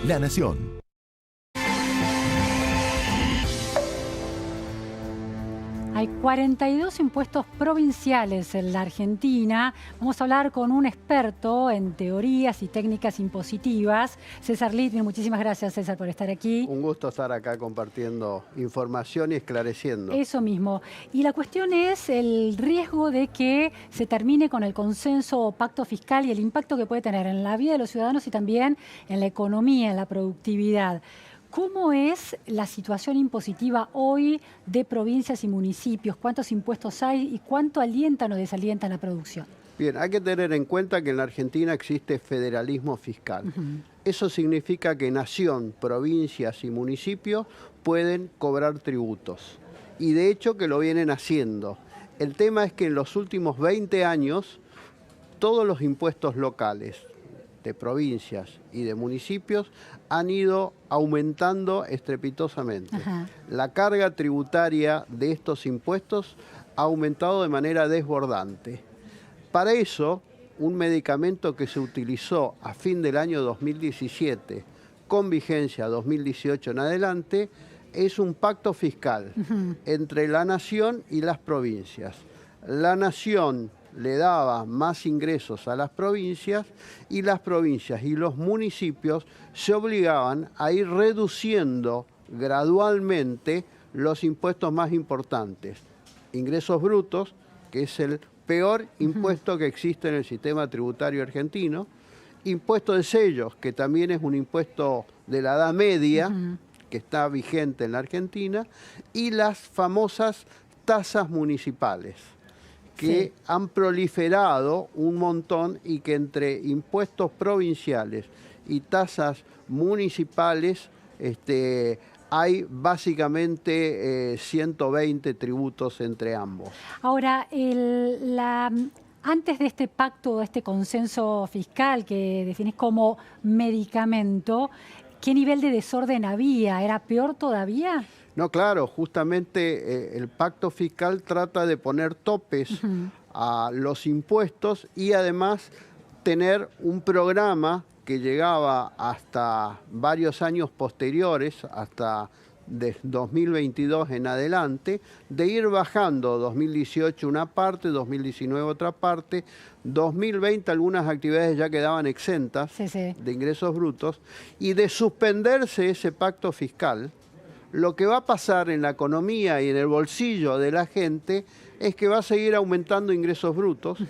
La Nación. Hay 42 impuestos provinciales en la Argentina. Vamos a hablar con un experto en teorías y técnicas impositivas, César Litwin. Muchísimas gracias, César, por estar aquí. Un gusto estar acá compartiendo información y esclareciendo. Eso mismo. Y la cuestión es el riesgo de que se termine con el consenso o pacto fiscal y el impacto que puede tener en la vida de los ciudadanos y también en la economía, en la productividad. ¿Cómo es la situación impositiva hoy de provincias y municipios? ¿Cuántos impuestos hay y cuánto alientan o desalientan la producción? Bien, hay que tener en cuenta que en la Argentina existe federalismo fiscal. Eso significa que nación, provincias y municipios pueden cobrar tributos. Y de hecho que lo vienen haciendo. El tema es que en los últimos 20 años todos los impuestos locales de provincias y de municipios han ido aumentando estrepitosamente. La carga tributaria de estos impuestos ha aumentado de manera desbordante. Para eso, un medicamento que se utilizó a fin del año 2017, con vigencia 2018 en adelante, es un pacto fiscal entre la nación y las provincias. La nación le daba más ingresos a las provincias y las provincias y los municipios se obligaban a ir reduciendo gradualmente los impuestos más importantes. Ingresos brutos, que es el peor impuesto que existe en el sistema tributario argentino, impuesto de sellos, que también es un impuesto de la Edad Media, que está vigente en la Argentina, y las famosas tasas municipales, que han proliferado un montón y que entre impuestos provinciales y tasas municipales hay básicamente 120 tributos entre ambos. Ahora, antes de este pacto, de este consenso fiscal que definís como medicamento, ¿qué nivel de desorden había? ¿Era peor todavía? No, claro, justamente el pacto fiscal trata de poner topes a los impuestos y además tener un programa que llegaba hasta varios años posteriores, hasta de 2022 en adelante, de ir bajando 2018 una parte, 2019 otra parte, 2020 algunas actividades ya quedaban exentas de ingresos brutos, y de suspenderse ese pacto fiscal, lo que va a pasar en la economía y en el bolsillo de la gente es que va a seguir aumentando ingresos brutos,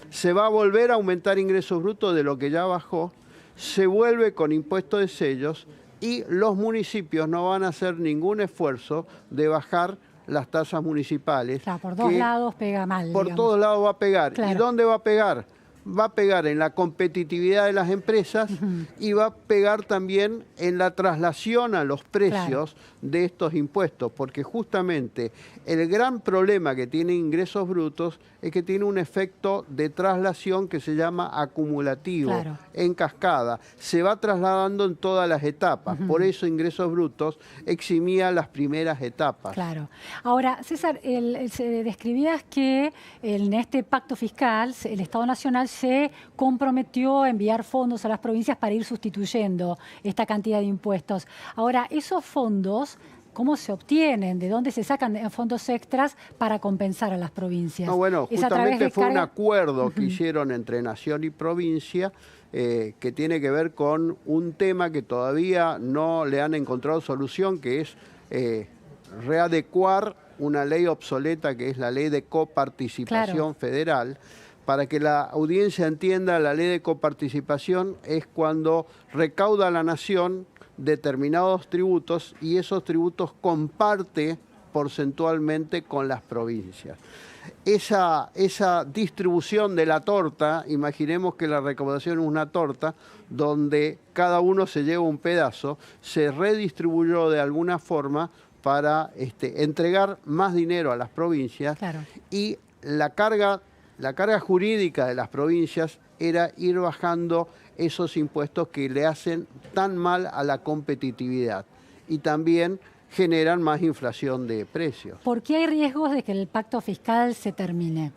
se va a volver a aumentar ingresos brutos de lo que ya bajó, se vuelve con impuestos de sellos y los municipios no van a hacer ningún esfuerzo de bajar las tasas municipales. Claro, por dos lados pega mal. Por todos lados va a pegar. Claro. ¿Y dónde va a pegar? Va a pegar en la competitividad de las empresas y va a pegar también en la traslación a los precios de estos impuestos, porque justamente el gran problema que tiene ingresos brutos es que tiene un efecto de traslación que se llama acumulativo, en cascada. Se va trasladando en todas las etapas, por eso ingresos brutos eximía las primeras etapas. Claro. Ahora, César, describías que en este pacto fiscal el Estado Nacional se comprometió a enviar fondos a las provincias para ir sustituyendo esta cantidad de impuestos. Ahora, esos fondos, ¿cómo se obtienen? ¿De dónde se sacan fondos extras para compensar a las provincias? No, bueno, justamente fue un acuerdo que hicieron entre nación y provincia que tiene que ver con un tema que todavía no le han encontrado solución, que es readecuar una ley obsoleta, que es la ley de coparticipación federal. Para que la audiencia entienda, la ley de coparticipación es cuando recauda la nación determinados tributos y esos tributos comparte porcentualmente con las provincias. Esa distribución de la torta, imaginemos que la recaudación es una torta donde cada uno se lleva un pedazo, se redistribuyó de alguna forma para entregar más dinero a las provincias y la carga jurídica de las provincias era ir bajando esos impuestos que le hacen tan mal a la competitividad y también generan más inflación de precios. ¿Por qué hay riesgos de que el pacto fiscal se termine?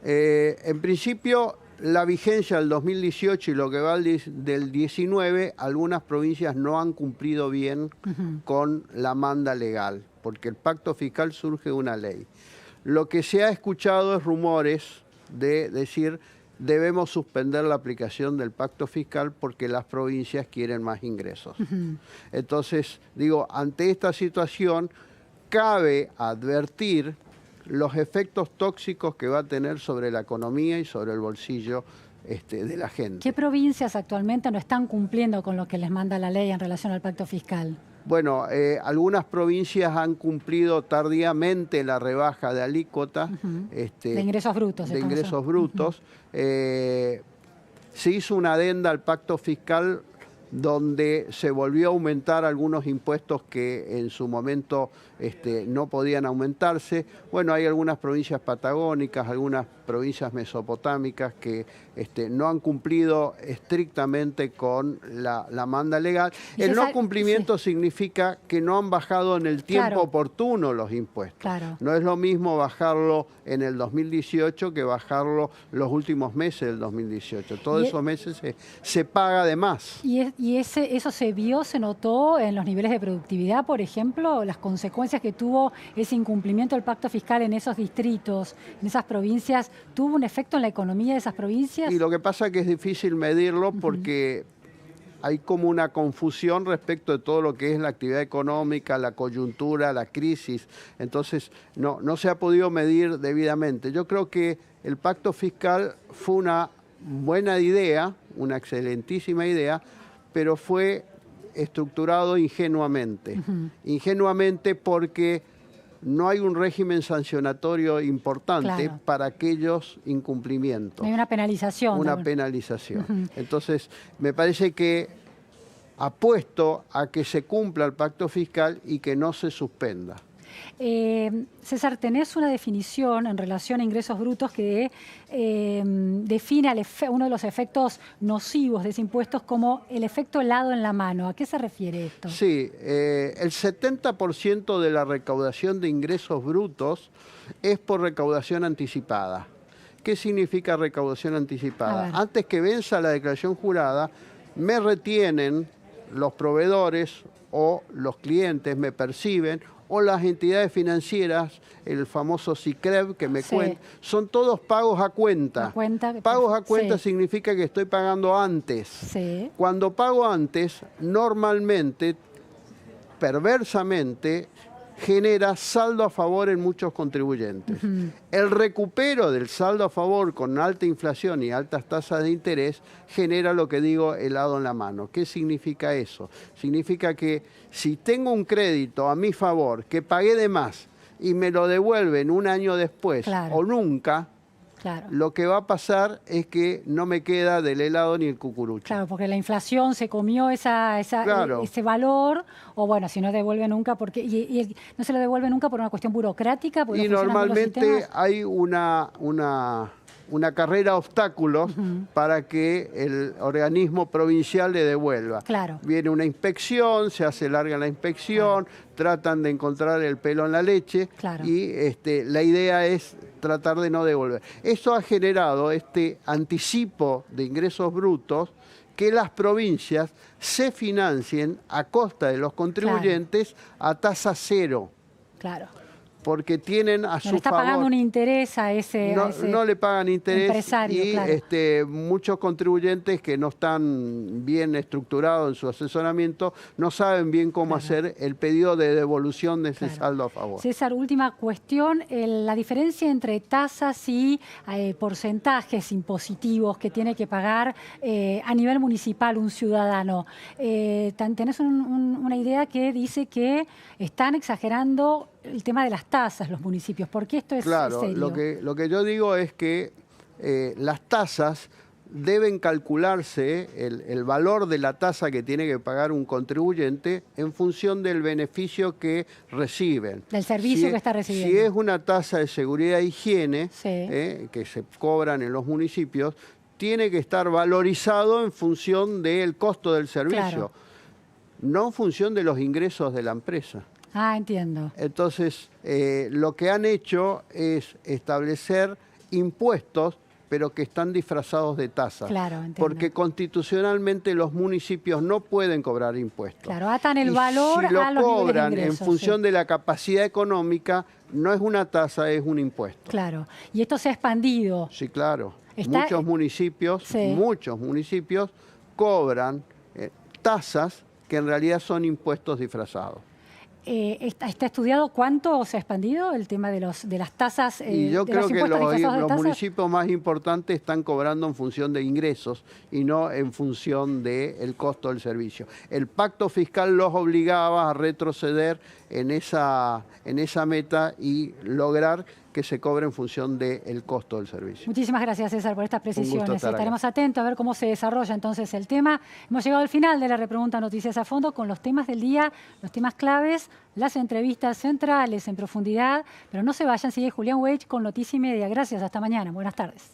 En principio, la vigencia del 2018 y lo que va del 19, algunas provincias no han cumplido bien con la manda legal, porque el pacto fiscal surge de una ley. Lo que se ha escuchado es rumores de decir debemos suspender la aplicación del pacto fiscal porque las provincias quieren más ingresos. Entonces, digo, ante esta situación cabe advertir los efectos tóxicos que va a tener sobre la economía y sobre el bolsillo de la gente. ¿Qué provincias actualmente no están cumpliendo con lo que les manda la ley en relación al pacto fiscal? Bueno, algunas provincias han cumplido tardíamente la rebaja de alícuota. De ingresos brutos. De ingresos brutos. Se hizo una adenda al pacto fiscal donde se volvió a aumentar algunos impuestos que en su momento no podían aumentarse. Bueno, hay algunas provincias patagónicas, algunas provincias mesopotámicas que no han cumplido estrictamente con la manda legal. El no cumplimiento significa que no han bajado en el tiempo oportuno los impuestos. No es lo mismo bajarlo en el 2018 que bajarlo los últimos meses del 2018. Todos esos meses se paga de más. ¿Y eso se vio, se notó en los niveles de productividad, por ejemplo? Las consecuencias que tuvo ese incumplimiento del pacto fiscal en esos distritos, en esas provincias, ¿tuvo un efecto en la economía de esas provincias? Y lo que pasa es que es difícil medirlo porque hay como una confusión respecto de todo lo que es la actividad económica, la coyuntura, la crisis. Entonces, no se ha podido medir debidamente. Yo creo que el pacto fiscal fue una buena idea, una excelentísima idea, pero fue estructurado ingenuamente. Ingenuamente porque no hay un régimen sancionatorio importante para aquellos incumplimientos. Hay una penalización. Una penalización. Entonces, me parece que apuesto a que se cumpla el pacto fiscal y que no se suspenda. César, tenés una definición en relación a ingresos brutos que define uno de los efectos nocivos de ese impuesto como el efecto helado en la mano. ¿A qué se refiere esto? Sí, el 70% de la recaudación de ingresos brutos es por recaudación anticipada. ¿Qué significa recaudación anticipada? Antes que venza la declaración jurada, me retienen los proveedores o los clientes, me perciben, o las entidades financieras, el famoso SICREV que me cuenta, son todos pagos a cuenta. Pagos a cuenta significa que estoy pagando antes. Cuando pago antes, normalmente, perversamente, genera saldo a favor en muchos contribuyentes. El recupero del saldo a favor con alta inflación y altas tasas de interés genera lo que digo helado en la mano. ¿Qué significa eso? Significa que si tengo un crédito a mi favor que pagué de más y me lo devuelven un año después o nunca, lo que va a pasar es que no me queda del helado ni el cucurucho. Claro, porque la inflación se comió ese valor, o bueno, si no devuelve nunca, porque y no se lo devuelve nunca por una cuestión burocrática. Y normalmente hay una carrera de obstáculos para que el organismo provincial le devuelva. Viene una inspección, se hace larga la inspección, tratan de encontrar el pelo en la leche y la idea es tratar de no devolver. Eso ha generado este anticipo de ingresos brutos que las provincias se financien a costa de los contribuyentes a tasa cero. Porque tienen a su favor... No le está pagando un interés a ese no le pagan interés empresario, y muchos contribuyentes que no están bien estructurados en su asesoramiento no saben bien cómo hacer el pedido de devolución de ese saldo a favor. César, última cuestión, la diferencia entre tasas y porcentajes impositivos que tiene que pagar a nivel municipal un ciudadano. Tenés una idea que dice que están exagerando el tema de las tasas los municipios. ¿Por qué esto es serio? Lo que yo digo es que las tasas deben calcularse, el valor de la tasa que tiene que pagar un contribuyente en función del beneficio que reciben. Del servicio que está recibiendo. Si es una tasa de seguridad e higiene que se cobran en los municipios, tiene que estar valorizado en función del costo del servicio, no en función de los ingresos de la empresa. Entiendo. Entonces, lo que han hecho es establecer impuestos pero que están disfrazados de tasas. Claro, entiendo. Porque constitucionalmente los municipios no pueden cobrar impuestos. Claro, atan el Y valor si lo a los niveles de cobran ingresos, en función de la capacidad económica, no es una tasa, es un impuesto. Claro, y esto se ha expandido. Sí, claro. Está- Muchos municipios cobran tasas que en realidad son impuestos disfrazados. ¿Está estudiado cuánto se ha expandido el tema de las tasas? Y yo de creo los que impuestos disfrazados de los tasas? municipios más importantes están cobrando en función de ingresos y no en función del costo del servicio. El pacto fiscal los obligaba a retroceder en esa meta y lograr que se cobre en función del costo del servicio. Muchísimas gracias, César, por estas precisiones. estar acá. Estaremos atentos a ver cómo se desarrolla entonces el tema. Hemos llegado al final de la repregunta Noticias a Fondo con los temas del día, los temas claves, las entrevistas centrales en profundidad. Pero no se vayan, sigue Julián Weich con Noticia y Media. Gracias, hasta mañana. Buenas tardes.